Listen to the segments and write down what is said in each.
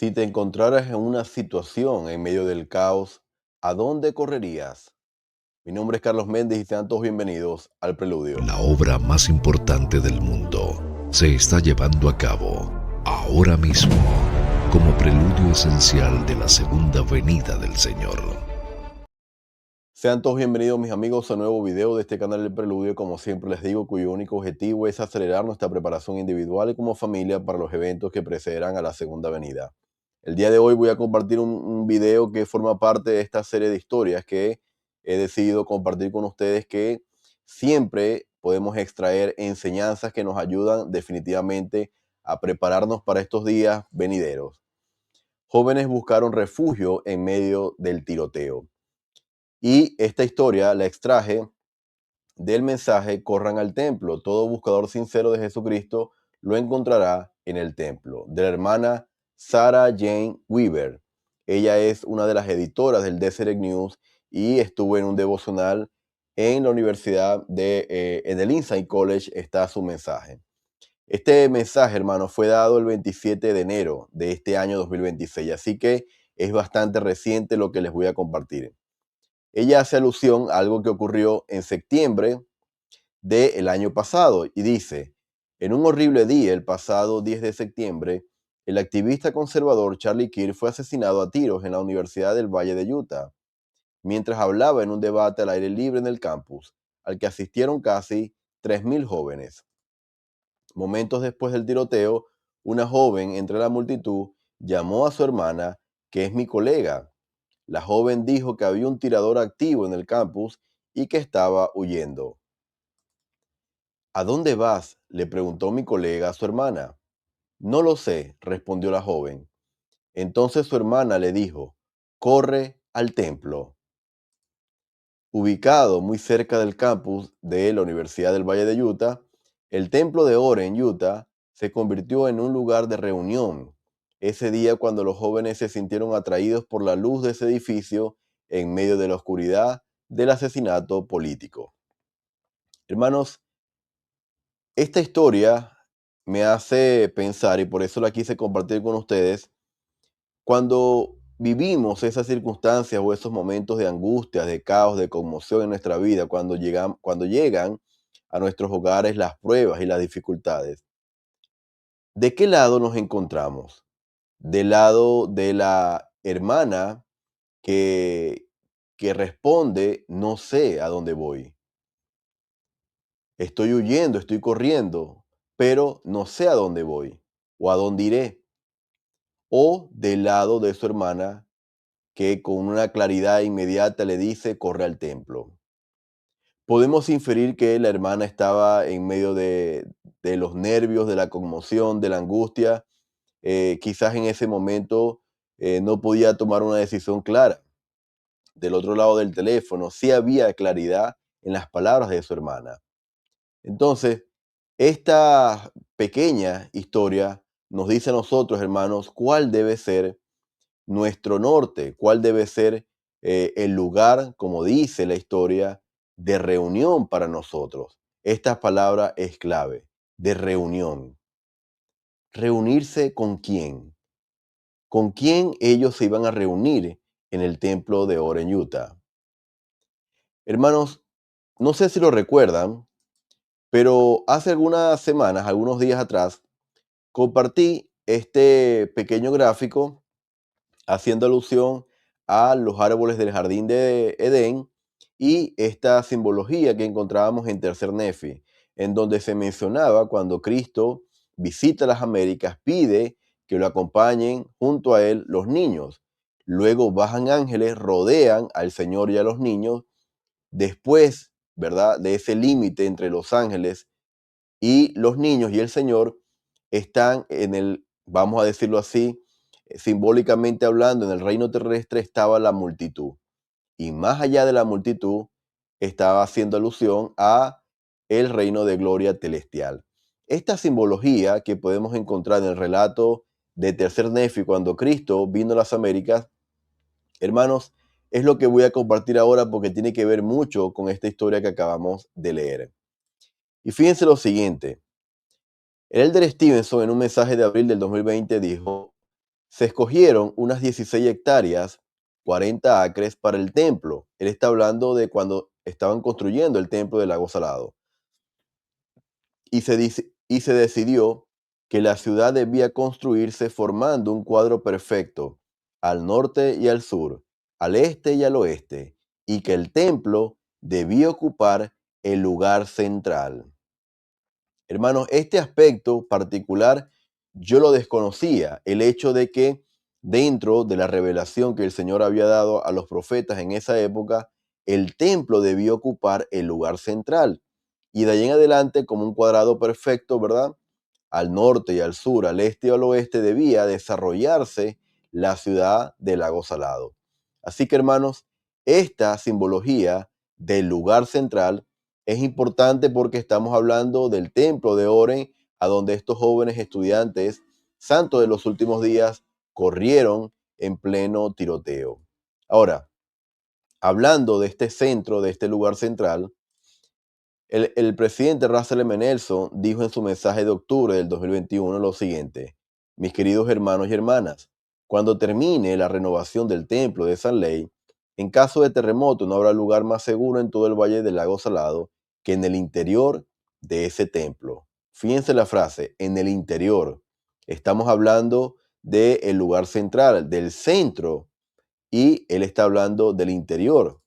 Si te encontraras en una situación en medio del caos, ¿a dónde correrías? Mi nombre es Carlos Méndez y sean todos bienvenidos al Preludio. La obra más importante del mundo se está llevando a cabo ahora mismo como preludio esencial de la segunda venida del Señor. Sean todos bienvenidos, mis amigos, a un nuevo video de este canal del Preludio, como siempre les digo, cuyo único objetivo es acelerar nuestra preparación individual y como familia para los eventos que precederán a la segunda venida. El día de hoy voy a compartir un video que forma parte de esta serie de historias que he decidido compartir con ustedes, que siempre podemos extraer enseñanzas que nos ayudan definitivamente a prepararnos para estos días venideros. Jóvenes buscaron refugio en medio del tiroteo. Y esta historia la extraje del mensaje Corran al templo. Todo buscador sincero de Jesucristo lo encontrará en el templo, de la hermana Sarah Jane Weaver. Ella es una de las editoras del Deseret News y estuvo en un devocional en la universidad en el Insight College. Está su mensaje. Este mensaje, hermano, fue dado el 27 de enero de este año 2026, así que es bastante reciente lo que les voy a compartir. Ella hace alusión a algo que ocurrió en septiembre del año pasado y dice: en un horrible día, el pasado 10 de septiembre, el activista conservador Charlie Kirk fue asesinado a tiros en la Universidad del Valle de Utah, mientras hablaba en un debate al aire libre en el campus, al que asistieron casi 3.000 jóvenes. Momentos después del tiroteo, una joven entre la multitud llamó a su hermana, que es mi colega. La joven dijo que había un tirador activo en el campus y que estaba huyendo. ¿A dónde vas?, le preguntó mi colega a su hermana. No lo sé, respondió la joven. Entonces su hermana le dijo: corre al templo. Ubicado muy cerca del campus de la Universidad del Valle de Utah, el templo de Oren, Utah, se convirtió en un lugar de reunión. Ese día, cuando los jóvenes se sintieron atraídos por la luz de ese edificio en medio de la oscuridad del asesinato político. Hermanos, esta historia me hace pensar, y por eso la quise compartir con ustedes, cuando vivimos esas circunstancias o esos momentos de angustia, de caos, de conmoción en nuestra vida, cuando llegan a nuestros hogares las pruebas y las dificultades. ¿De qué lado nos encontramos? ¿Del lado de la hermana que, que responde: no sé a dónde voy? Estoy huyendo, estoy corriendo, pero no sé a dónde voy o a dónde iré. O del lado de su hermana, que con una claridad inmediata le dice: corre al templo. Podemos inferir que la hermana estaba en medio de los nervios, de la conmoción, de la angustia. Quizás en ese momento no podía tomar una decisión clara. Del otro lado del teléfono sí había claridad en las palabras de su hermana. Entonces, esta pequeña historia nos dice a nosotros, hermanos, cuál debe ser nuestro norte, cuál debe ser el lugar, como dice la historia, de reunión para nosotros. Esta palabra es clave, de reunión. ¿Reunirse con quién? ¿Con quién ellos se iban a reunir en el templo de Oren, Utah? Hermanos, no sé si lo recuerdan, pero hace algunas semanas, algunos días atrás, compartí este pequeño gráfico haciendo alusión a los árboles del jardín de Edén y esta simbología que encontrábamos en Tercer Nefi, en donde se mencionaba cuando Cristo visita las Américas, pide que lo acompañen junto a él los niños. Luego bajan ángeles, rodean al Señor y a los niños. Después, ¿verdad?, de ese límite entre los ángeles y los niños y el Señor, están en el, vamos a decirlo así, simbólicamente hablando, en el reino terrestre estaba la multitud. Y más allá de la multitud, estaba haciendo alusión a el reino de gloria celestial. Esta simbología que podemos encontrar en el relato de Tercer Nefi, cuando Cristo vino a las Américas, hermanos, es lo que voy a compartir ahora porque tiene que ver mucho con esta historia que acabamos de leer. Y fíjense lo siguiente. El elder Stevenson, en un mensaje de abril del 2020, dijo: Se escogieron unas 16 hectáreas, 40 acres para el templo. Él está hablando de cuando estaban construyendo el templo del lago Salado. Y se decidió que la ciudad debía construirse formando un cuadro perfecto al norte y al sur, al este y al oeste, y que el templo debía ocupar el lugar central. Hermanos, este aspecto particular yo lo desconocía, el hecho de que dentro de la revelación que el Señor había dado a los profetas en esa época, el templo debía ocupar el lugar central. Y de ahí en adelante, como un cuadrado perfecto, ¿verdad? Al norte y al sur, al este y al oeste, debía desarrollarse la ciudad del lago Salado. Así que, hermanos, esta simbología del lugar central es importante porque estamos hablando del templo de Oren, a donde estos jóvenes estudiantes santos de los últimos días corrieron en pleno tiroteo. Ahora, hablando de este centro, de este lugar central, el presidente Russell M. Nelson dijo en su mensaje de octubre del 2021 lo siguiente: mis queridos hermanos y hermanas, cuando termine la renovación del templo de San Ley, en caso de terremoto no habrá lugar más seguro en todo el valle del lago Salado que en el interior de ese templo. Fíjense la frase, en el interior. Estamos hablando del lugar central, del centro, y él está hablando del interior.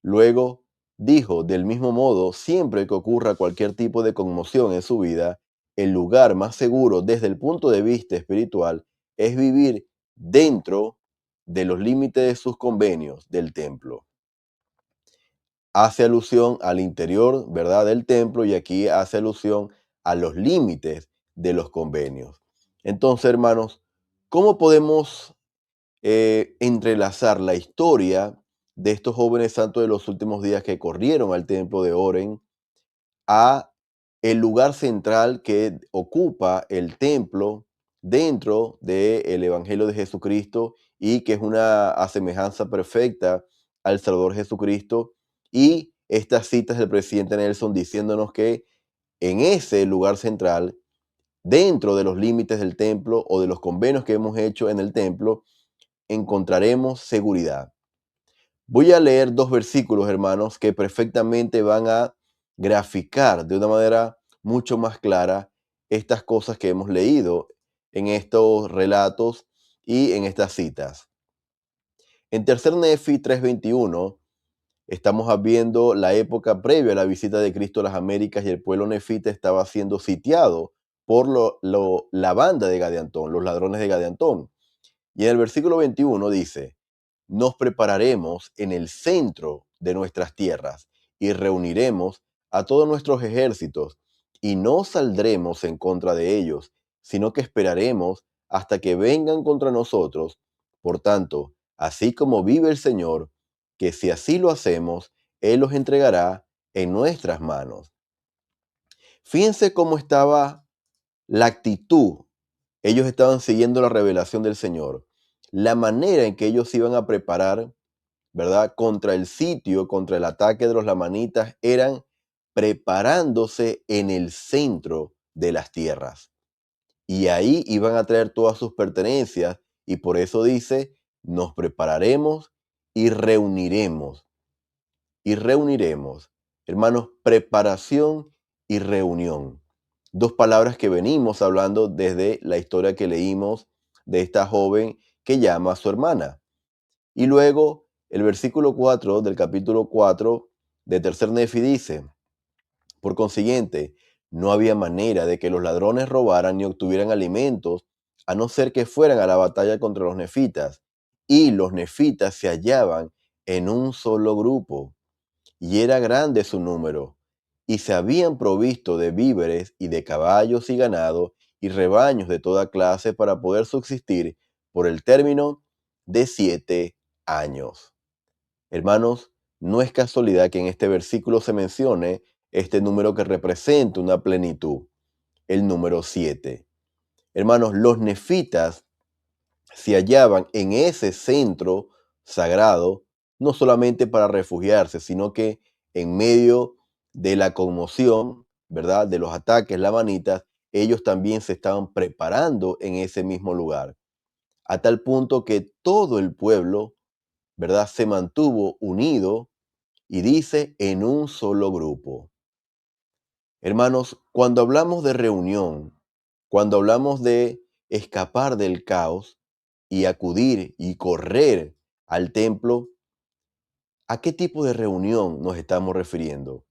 Luego dijo, del mismo modo, siempre que ocurra cualquier tipo de conmoción en su vida, el lugar más seguro desde el punto de vista espiritual es vivir dentro de los límites de sus convenios del templo. Hace alusión al interior, ¿verdad?, del templo, y aquí hace alusión a los límites de los convenios. Entonces, hermanos, ¿cómo podemos entrelazar la historia de estos jóvenes santos de los últimos días que corrieron al templo de Oren a el lugar central que ocupa el templo dentro del Evangelio de Jesucristo, y que es una asemejanza perfecta al Salvador Jesucristo, y estas citas del presidente Nelson diciéndonos que en ese lugar central, dentro de los límites del templo o de los convenios que hemos hecho en el templo, encontraremos seguridad? Voy a leer dos versículos, hermanos, que perfectamente van a graficar de una manera mucho más clara estas cosas que hemos leído en estos relatos y en estas citas. En tercer Nefi 3:21 estamos viendo la época previa a la visita de Cristo a las Américas, y el pueblo nefita estaba siendo sitiado por la banda de Gadiantón, los ladrones de Gadiantón. Y en el versículo 21 dice: nos prepararemos en el centro de nuestras tierras y reuniremos a todos nuestros ejércitos, y no saldremos en contra de ellos, sino que esperaremos hasta que vengan contra nosotros. Por tanto, así como vive el Señor, que si así lo hacemos, Él los entregará en nuestras manos. Fíjense cómo estaba la actitud. Ellos estaban siguiendo la revelación del Señor. La manera en que ellos se iban a preparar, ¿verdad?, contra el sitio, contra el ataque de los lamanitas, eran preparándose en el centro de las tierras. Y ahí iban a traer todas sus pertenencias, y por eso dice, nos prepararemos y reuniremos. Y reuniremos. Hermanos, preparación y reunión. Dos palabras que venimos hablando desde la historia que leímos de esta joven que llama a su hermana. Y luego el versículo 4 del capítulo 4 de tercer Nefi dice: por consiguiente, no había manera de que los ladrones robaran ni obtuvieran alimentos, a no ser que fueran a la batalla contra los nefitas. Y los nefitas se hallaban en un solo grupo, y era grande su número, y se habían provisto de víveres y de caballos y ganado y rebaños de toda clase para poder subsistir por el término de 7 años. Hermanos, no es casualidad que en este versículo se mencione este número que representa una plenitud, el número 7. Hermanos, los nefitas se hallaban en ese centro sagrado, no solamente para refugiarse, sino que en medio de la conmoción, ¿verdad?, de los ataques lamanitas, ellos también se estaban preparando en ese mismo lugar. a tal punto que todo el pueblo, ¿verdad?, se mantuvo unido y dice en un solo grupo. Hermanos, cuando hablamos de reunión, cuando hablamos de escapar del caos y acudir y correr al templo, ¿a qué tipo de reunión nos estamos refiriendo?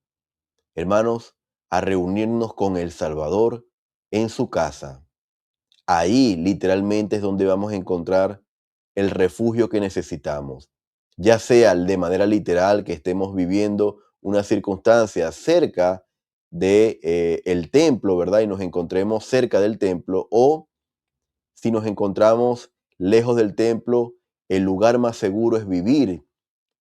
Hermanos, a reunirnos con el Salvador en su casa. Ahí literalmente es donde vamos a encontrar el refugio que necesitamos, ya sea de manera literal que estemos viviendo una circunstancia cerca de el templo, ¿verdad? Y nos encontremos cerca del templo, o si nos encontramos lejos del templo, el lugar más seguro es vivir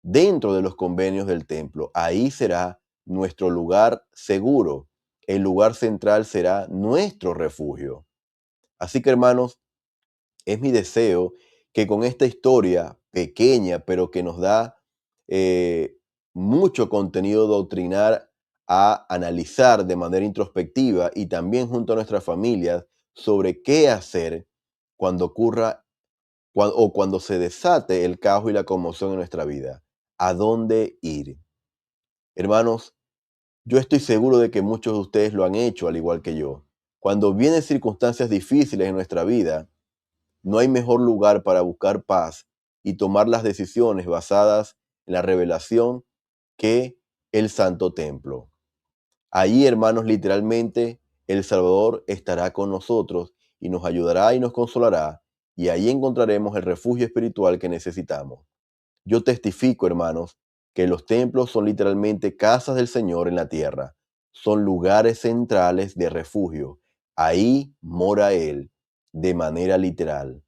dentro de los convenios del templo. Ahí será nuestro lugar seguro. El lugar central será nuestro refugio. Así que, hermanos, es mi deseo que con esta historia pequeña, pero que nos da eh, mucho contenido doctrinar a analizar de manera introspectiva y también junto a nuestras familias sobre qué hacer cuando ocurra o cuando se desate el caos y la conmoción en nuestra vida. ¿A dónde ir? Hermanos, yo estoy seguro de que muchos de ustedes lo han hecho al igual que yo. Cuando vienen circunstancias difíciles en nuestra vida, no hay mejor lugar para buscar paz y tomar las decisiones basadas en la revelación que el Santo Templo. Allí, hermanos, literalmente el Salvador estará con nosotros y nos ayudará y nos consolará, y ahí encontraremos el refugio espiritual que necesitamos. Yo testifico, hermanos, que los templos son literalmente casas del Señor en la tierra. Son lugares centrales de refugio. Ahí mora Él de manera literal.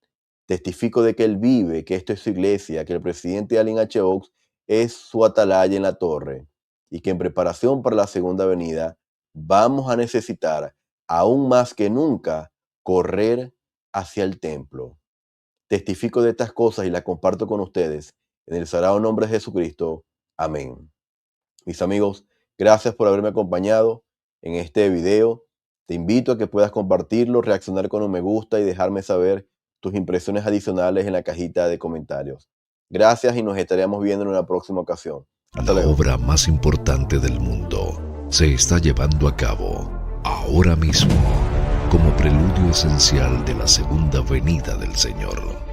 Testifico de que Él vive, que esto es su iglesia, que el presidente Allen H. Oaks es su atalaya en la torre, y que en preparación para la segunda venida vamos a necesitar aún más que nunca correr hacia el templo. Testifico de estas cosas y las comparto con ustedes en el sagrado nombre de Jesucristo. Amén. Mis amigos, gracias por haberme acompañado en este video. Te invito a que puedas compartirlo, reaccionar con un me gusta y dejarme saber tus impresiones adicionales en la cajita de comentarios. Gracias y nos estaremos viendo en una próxima ocasión. Hasta La luego. obra más importante del mundo se está llevando a cabo ahora mismo como preludio esencial de la segunda venida del Señor.